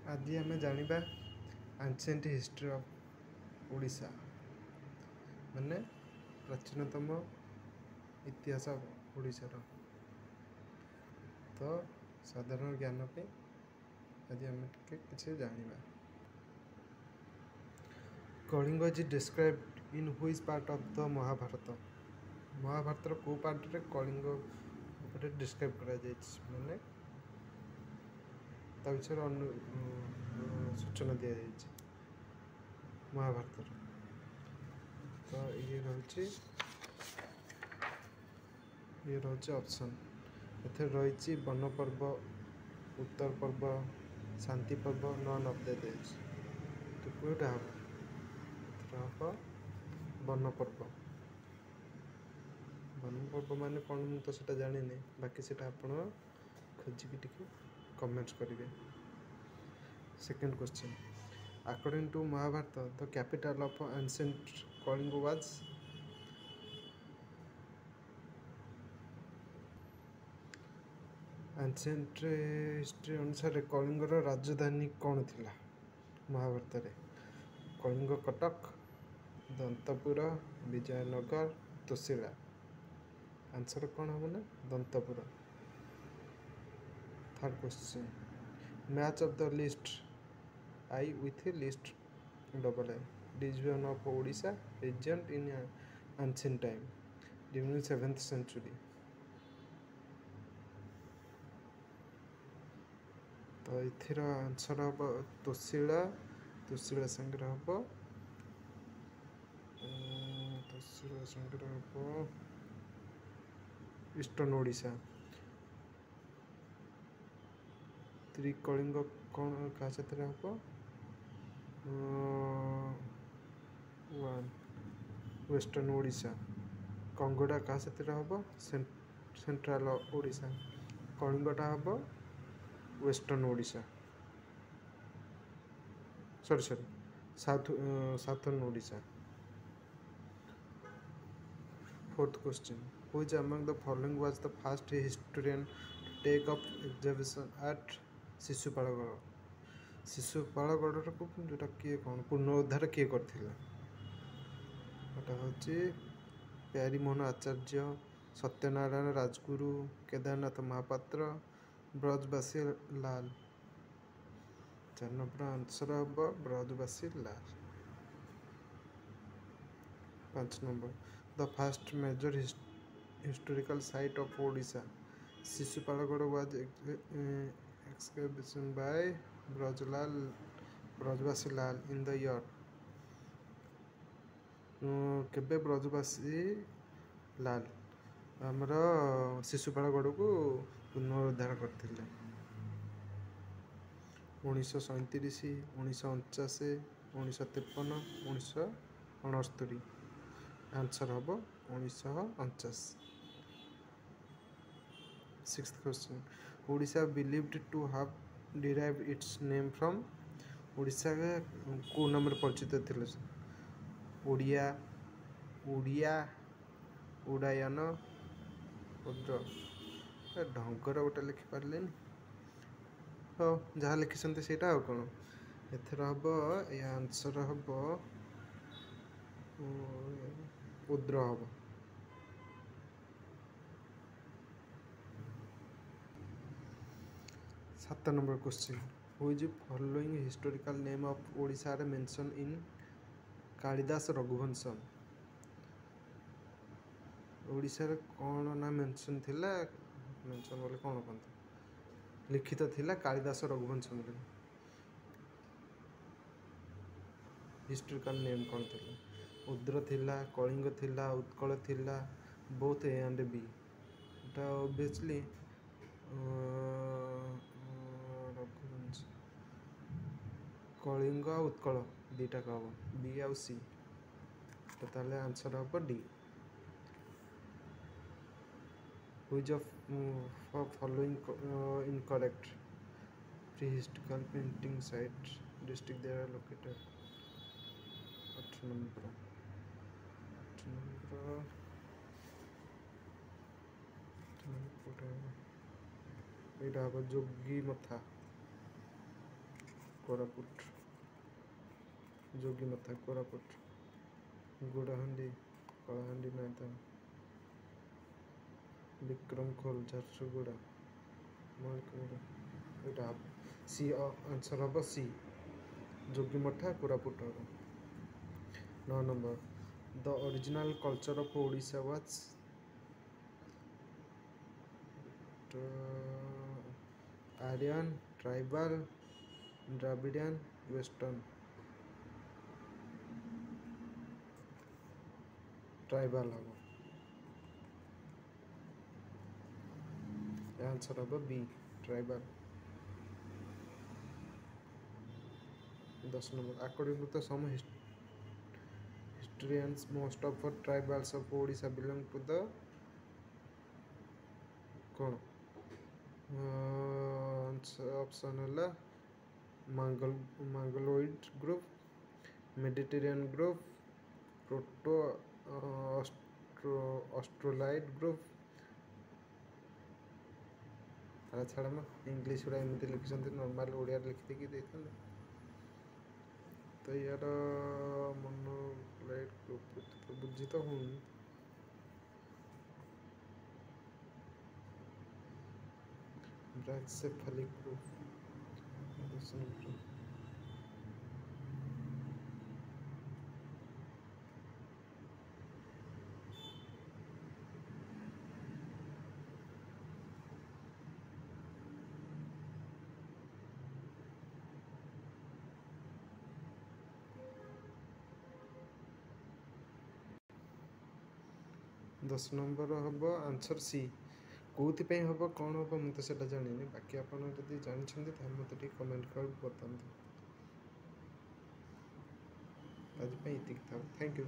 आज आम जाना एंशिएंट हिस्ट्री ऑफ ओडिशा माने प्राचीनतम इतिहास ओडिशार। तो साधारण ज्ञान पे आज आम किसी जाना। Kalinga is described in which part of the Mahabharata. Mahabharata को पार्ट रे कलिंग उपरे डिस्क्राइब करा जायछि माने ता विषय सूचना दिया जायछि महाभारत। तो ये रोचे ऑप्शन एथे रही वन पर्व, उत्तर पर्व, शांति पर्व, नन ऑफ द डेज। तो कोटा हम वन पर्व। वन पर्व माने कौन मुझे तो सीटा जानी बाकी सीटा आपण खोजिकी टिके कमेंट्स करेंगे। Second question, according to Mahabharata the capital of ancient Kalinga was. Ancient history अनुसार कलिंगर राजधानी कौन थिला महाभारत रे? कलिंग कटक, दंतपुर, विजयनगर, तोशिला। आंसर कौन हम ना Dantapur. Third question, match of the list I with list double I division of Odisha region in ancient time during 7th century. तो इथिर आंसर हम तोशिला। तोशिला संगे हम ईस्टर्न ओडिशा। त्रिकलिंग कौन क्या हम वेस्टर्न ओडिशा। कंगोड़ा क्या हम सेंट्रल ओडिशा। कलिंगटा हम western Odisha sorry southern Odisha. Fourth question, which among the following was the first historian to take up exhibition at Sishupalgarh. Sishupalgarh को जोटा किए कौन पुनरुद्धार किए करथिला? एटा होची प्यारीमोहन आचार्य, सत्यनारायण राजगुरु, केदारनाथ महापात्र, ब्रजबासी लाल। 4 नंबर आंसर हम Brajabasi Lal. 5 number, the first major historical site of Odisha. Sishupalgarh was excavation by Brajabasi Lal in the year. केबे ब्रजबासी लाल आमर शिशुपालगढ़ को पुनरुद्धार करते? 1937, 1949, 1953, 1969। आंसर हम 1949। 6th question, Odisha believed to have derived its name from. Odisha को नाम परिचित थे? ओडिया, उड़िया, उड़ायन, उद्र। ढंगर गोटे लिखिपारे हाँ जहाँ लिखिं से कौन एथर हम आंसर हम उद्र हम। 7 number question, which following historical name of Odisha are mention in Kalidasa Raghuvamsham. Odisha रे कौन ना मेंशन थिला? मेंशन बोले कौन कहते लिखित थिला कालिदास रघुवंशम रे। हिस्टोरिकल नेम कौन थिला? उद्र थिला, कलिंग थिला, उत्कल थिला, बोथ ए एंड बी। एटा ऑब्वियसली रघुवंश कलिंग उत्कल दीटा का हम बी आउ सी। तो ताले आंसर हम D. Which of following incorrect? Prehistorical painting site district they are located. 8 number यहाँ हम जोगी मथा। କୋରାପୁଟ। ଯୋଗୀମଥା କୋରାପୁଟ। ଗୁଡ଼ାହାଣ୍ଡି କଳାହାଣ୍ଡି ନାହିଁ ତ। ବିକ୍ରମ ଖୋଲ ଝାରସୁଗୁଡ଼ା। ମୟୂରଭଞ୍ଜ ଏଇଟା ସି ଆନ୍ସର୍ ହେବ ସି। ଯୋଗୀମଠା କୋରାପୁଟ ହେବ। 9 number. The original culture of Odisha was Aryan, tribal, Dravidian, Western. Tribal ହେବ। आंसर ହେବ B tribal। 10 number. According to the some historians, most of the tribals of Odisha belong to the कौन option है Mongoloid group, Mediterranean group, proto Australoid group. छाड़ म English गुड़ा एमती लिखिं normal Odia लिखिदेकी देते तो यार मोनोलाइट ग्रुप तो बुझी तो हूँ ब्रैक्सेफेलिक ग्रुप। 10 number हम आंसर सी। कौन हम कौन हम मुझे से जानी बाकी आप जानते मत कमेंट कर बताते। आज थैंक यू।